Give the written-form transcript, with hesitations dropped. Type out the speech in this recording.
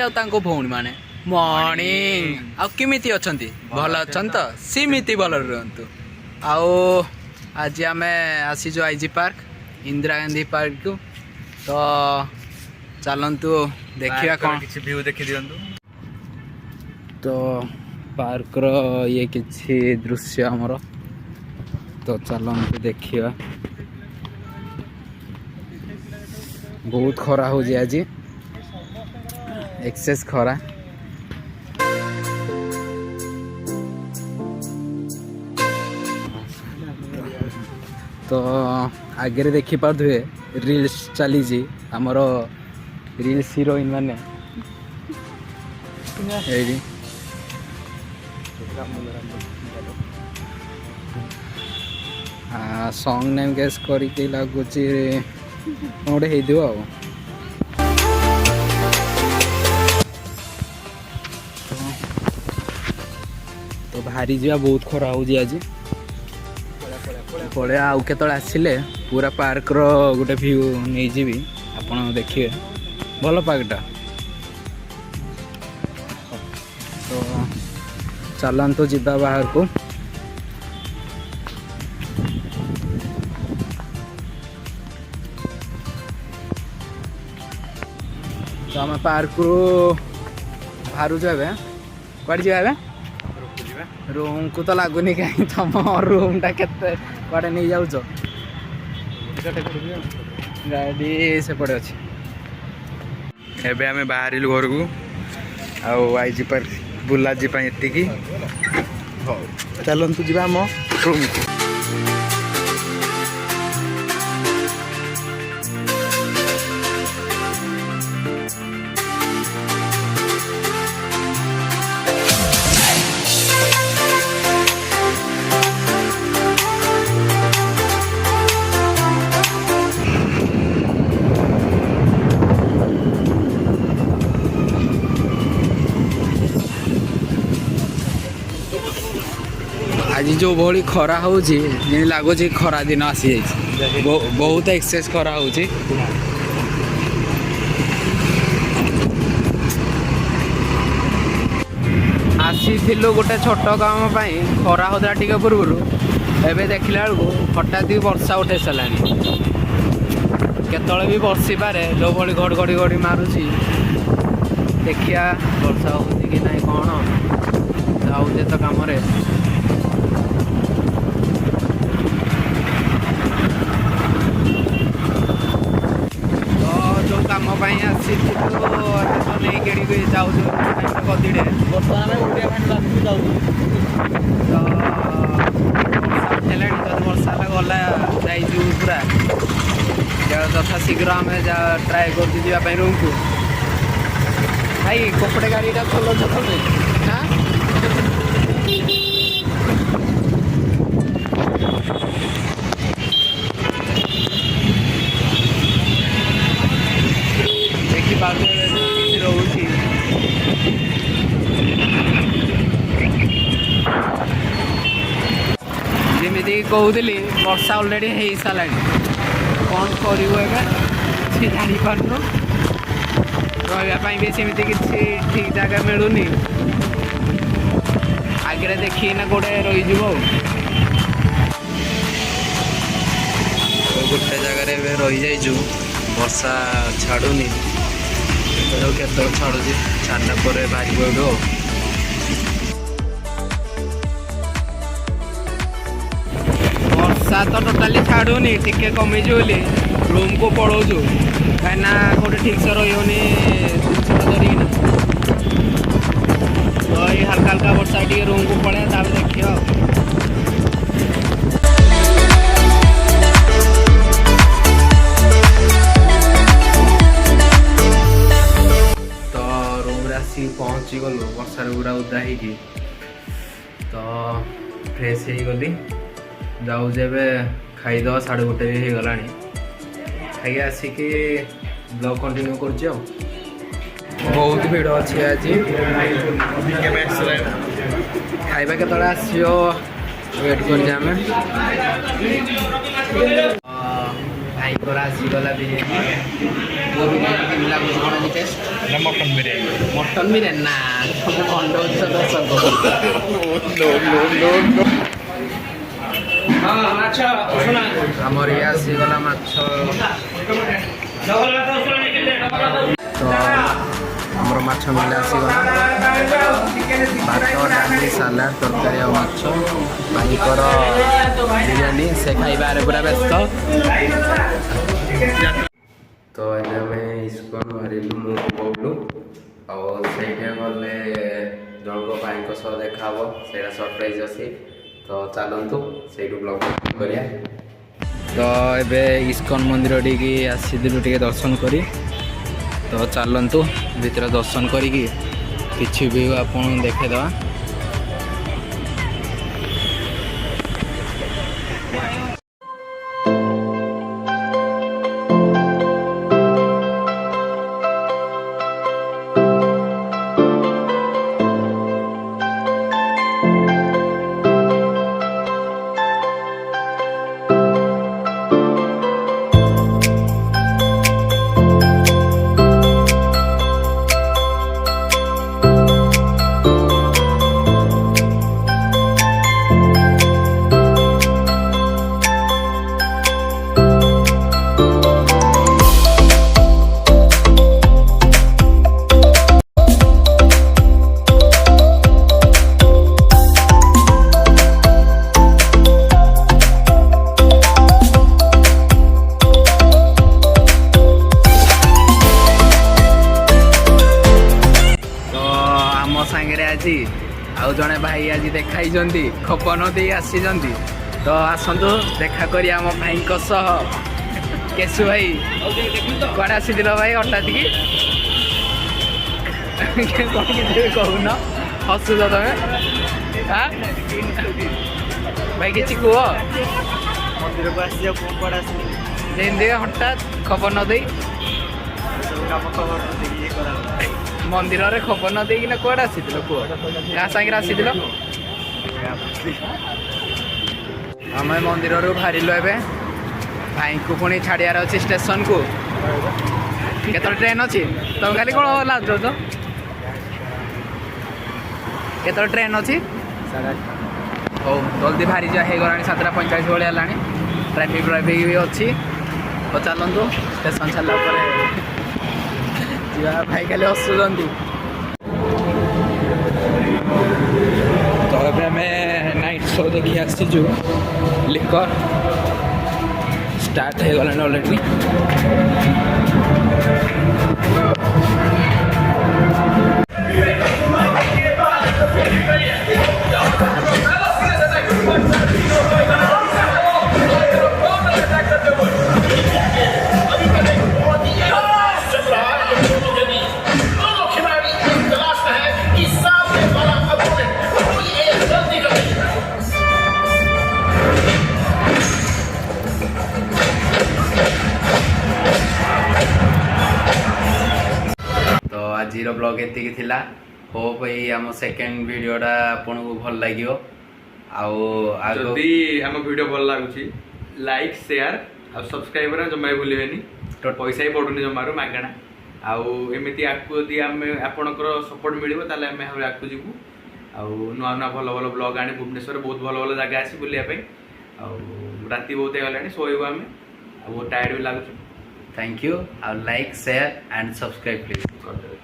आउ भौणी माने मॉर्निंग आउ किमिति अछंती भल अछंत सिमिति भल रहंतु आउ आज आमे आसी जो IG park Indira Gandhi park को तो चलंतु देखिया कोन किछि व्यू देखि दियंतु तो पार्क रो ये किछि दृश्य हमरो तो चलंतु देखिया बहुत खरा हो जे आज एक्सेस खरा तो आगे देखी पारे रील्स चली आमर रील्स हिरोइन माने सॉन्ग नेम गेस करके लगुच गोटे हो तो बाहरी जा बहुत खरा हो आज पड़े आउ के आसिले पूरा पार्क रो गोटे व्यू नहीं जीवी आपण देखिए भल पार्कटा तो चलतु जिबा बाहर को तो आम पार्क रू बाहर जाए कड़े जाए रूम को तो लगुनि कहीं तुम रूम टा केते कड़े नहीं जाऊच गाड़ी से पड़े अच्छे एबे आमे बाहरिलु घर को आउ आईजी पार्क बुला जी पई एतिकी चलंतु जिबा हम रूम को आज जो भाई खरा हो लगुच खरा दिन आसी जाइए बहुत एक्सेस खरा हो आसी गोटे छोट काम खरा होता टे पूर्व एवं देखला बेलू हठात वर्षा उठे सारा केतले भी बर्षि पारे जो भाई घड़घड़ी घड़ी मारुची देखिया वर्षा हो कि ना कौन जाऊे तो कम कम आसी नहीं जाऊँ गदीड़े वर्षा उठेला जब वर्षा गला जाइए पूरा तथा शीघ्र आम ट्राए कर रूम को भाई कपड़े गाड़ी खोल हाँ रोची जमी कहूली वर्षा अलरेडी हो सारा कौन करू जापार रही भी सेमती किसी ठीक जगह मिलूनी आगे देखना गोटे रही गोटे जगार रही जाइजु वर्षा छाड़ूनी केत छाड़ू छाड़ा पर बाहर पड़ो वर्षा तो टोटाली छाड़ूनी टिके कमीज बोली रूम को पलाऊँ कहीं गोटे ठीक से रही धरिकी तो ये हल्का हल्का वर्षा टे रूम को पड़े देखिए पहुँची गलु वर्षार पूरा उदा हो तो फ्रेश हो गली जाऊ जब खाईद 1:30 भी हो गला खाई आसिकी ब्लॉग कंटिन्यू कर बहुत भीड़ अच्छी आज खाଇବା କେତେବେଳେ ଆସିବ वेट कर भाईकर आसीगला बिरियानी ବିରିୟାନୀ କେମିତି ଲାଗୁଛି କ'ଣ test? Mutton biryani. Mutton biryani ନା ତମେ ଖଣ୍ଡ ଆମର ଇଏ ଆସିଗଲା ମାଛ। ତ ଆମର ମାଛ ମିଲ୍ ଆସିଗଲା। ଭାତ ଡାଲି ସାଲାଡ଼ ତରକାରୀ ଆଉ ମାଛ। ଭାଇଙ୍କର ବିରିୟାନୀ ସେ ଖାଇବାରେ ପୁରା ବ୍ୟସ୍ତ। ତ ଏବେ ଆମେ ଇସ୍କନ ବାହାରିଲୁ ମୁଁ କହୁଲୁ ଆଉ ସେଇଠି ଗଲେ ଜଣଙ୍କ ଭାଇଙ୍କ ସହ ଦେଖା ହେବ। ସେଇଟା ସରପ୍ରାଇଜ୍ ଅଛି। ତ ଚାଲନ୍ତୁ ସେଇଠୁ ବ୍ଲଗ୍ କରିବା। ତ ଏବେ ଇସ୍କନ ମନ୍ଦିର ଟିକେ ଆସିଥିଲୁ ଟିକେ ଦର୍ଶନ କରି। ତ ଚାଲନ୍ତୁ ଭିତରେ ଦର୍ଶନ କରିକି କିଛି ବି ଆପଣଙ୍କୁ ଦେଖେଇଦେବା। ଆଜି ଆଉ ଜଣେ ଭାଇ ଆଜି ଦେଖାଇଛନ୍ତି ଖପନ ଦେଇ ଆସିଛନ୍ତି। ତ ଆସନ୍ତୁ ଦେଖା କରି ଆମ ଭାଇଙ୍କ ସହ। କେଶୁ ଭାଇ କୁଆଡ଼େ ଆସିଥିଲ ଭାଇ ହଠାତ୍ କି? କ'ଣ କିଛି କହୁନ ହସୁଛ ତମେ? ଭାଇ କିଛି କୁହ। ମନ୍ଦିରକୁ ଆସିଯାଉ କୁଆଡ଼େ ଆସିଲି ଯେମିତି ହଠାତ୍ ଖବର ନ ଦେଇ ମନ୍ଦିରରେ ଖବର ନ ଦେଇକିନା କୁଆଡ଼େ ଆସିଥିଲ କୁହ? କାହା ସାଙ୍ଗରେ ଆସିଥିଲ? ଆମେ ମନ୍ଦିରରୁ ବାହାରିଲୁ ଏବେ। ଭାଇଙ୍କୁ ପୁଣି ଛାଡ଼ିବାର ଅଛି ଷ୍ଟେସନକୁ। କେତେବେଳେ ଟ୍ରେନ୍ ଅଛି? ତମେ ଖାଲି କ'ଣ ଲାଗୁଛ? କେତେବେଳେ ଟ୍ରେନ୍ ଅଛି? ହଉ ଜଲ୍ଦି ବାହାରି ଯା, ହେଇଗଲାଣି 7:45 ଭଳିଆ ହେଲାଣି। ଟ୍ରାଫିକ୍ ବି ଅଛି। ତ ଚାଲନ୍ତୁ ଷ୍ଟେସନ ଛାଡ଼ିଲା ପରେ ଯିବା। ଭାଇ ଖାଲି ହସୁଛନ୍ତି। ତ ଏବେ ଆମେ ନାଇଟ୍ ଶୋ ଦେଖି ଆସିଛୁ। ଲିକର ଷ୍ଟାର୍ଟ ହେଇଗଲାଣି ଅଲରେଡ଼ି। ଆଜିର ବ୍ଲଗ୍ ଏତିକି ଥିଲା। ହୋପ୍ ଏଇ ଆମ ସେକେଣ୍ଡ ଭିଡ଼ିଓଟା ଆପଣଙ୍କୁ ଭଲ ଲାଗିବ। ଆଉ ଯଦି ଆମ ଭିଡ଼ିଓ ଭଲ ଲାଗୁଛି ଲାଇକ୍ ସେୟାର ଆଉ ସବସ୍କ୍ରାଇବ୍ ଜମା ଭୁଲିବେନି। ପଇସା ବି ପଡ଼ୁନି ଜମାରୁ, ମାଗଣା। ଆଉ ଏମିତି ଆଗକୁ ଯଦି ଆମେ ଆପଣଙ୍କର ସପୋର୍ଟ ମିଳିବ ତାହେଲେ ଆମେ ଆହୁରି ଆଗକୁ ଯିବୁ। ଆଉ ନୂଆ ନୂଆ ଭଲ ଭଲ ବ୍ଲଗ୍ ଆଣି ଭୁବନେଶ୍ୱରରେ ବହୁତ ଭଲ ଭଲ ଜାଗା ଅଛି ବୁଲିବା ପାଇଁ। ଆଉ ରାତି ବହୁତ ହେଇଗଲାଣି, ଶୋଇବୁ ଆମେ। ଆଉ ବହୁତ ଟାୟାର୍ଡ ବି ଲାଗୁଛୁ। Thank you. ଆଉ like share and subscribe please କରିଦେବେ।